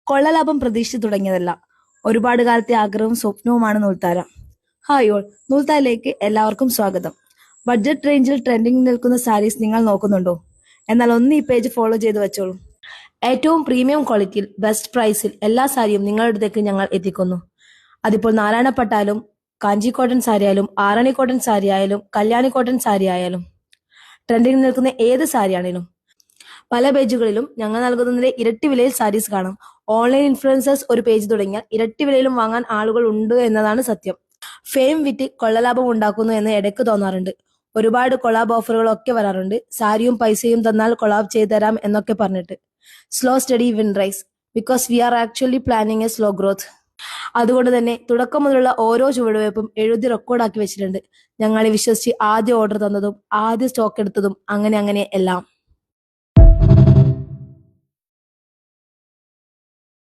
കൊള്ളലാഭം പ്രതീക്ഷിച്ചു തുടങ്ങിയതല്ല, ഒരുപാട് കാലത്തെ ആഗ്രഹവും സ്വപ്നവുമാണ് നൂൽത്താര. ഹായ് ഓൾ, നൂൽത്താരയിലേക്ക് എല്ലാവർക്കും സ്വാഗതം. ബഡ്ജറ്റ് റേഞ്ചിൽ ട്രെൻഡിംഗ് നിൽക്കുന്ന സാരീസ് നിങ്ങൾ നോക്കുന്നുണ്ടോ? എന്നാൽ ഒന്ന് ഈ പേജ് ഫോളോ ചെയ്ത് വെച്ചോളൂ. ഏറ്റവും പ്രീമിയം ക്വാളിറ്റിയിൽ ബെസ്റ്റ് പ്രൈസിൽ എല്ലാ സാരിയും നിങ്ങളുടെ അടുത്തേക്ക് ഞങ്ങൾ എത്തിക്കുന്നു. അതിപ്പോൾ നാരായണപ്പെട്ടാലും, കാഞ്ചി കോട്ടൺ സാരി ആയാലും, ആറാണി കോട്ടൺ സാരി ആയാലും, കല്യാണി കോട്ടൺ സാരി ആയാലും, ട്രെൻഡിംഗ് നിൽക്കുന്ന ഏത് സാരിയാണേലും പല പേജുകളിലും ഞങ്ങൾ നൽകുന്നതിന്റെ ഇരട്ടി വിലയിൽ സാരീസ് കാണാം. ഓൺലൈൻ ഇൻഫ്ലുവൻസേഴ്സ് ഒരു പേജ് തുടങ്ങിയാൽ ഇരട്ടി വിലയിലും വാങ്ങാൻ ആളുകൾ ഉണ്ട് എന്നതാണ് സത്യം. ഫെയിം വിറ്റ് കൊള്ളലാഭം ഉണ്ടാക്കുന്നു എന്ന് ഇടയ്ക്ക് തോന്നാറുണ്ട്. ഒരുപാട് കൊളാബ് ഓഫറുകളൊക്കെ വരാറുണ്ട്. സാരിയും പൈസയും തന്നാൽ കൊളാബ് ചെയ്തു തരാം എന്നൊക്കെ പറഞ്ഞിട്ട്. Slow steady win race, because we are actually planning a slow growth. അതുകൊണ്ട് തന്നെ തുടക്കം മുതലുള്ള ഓരോ ചുവടുവയ്പും എഴുതി റെക്കോർഡാക്കി വെച്ചിട്ടുണ്ട്. ഞങ്ങളെ വിശ്വസിച്ച് ആദ്യം ഓർഡർ തന്നതും ആദ്യം സ്റ്റോക്ക് എടുത്തതും അങ്ങനെ അങ്ങനെ എല്ലാം.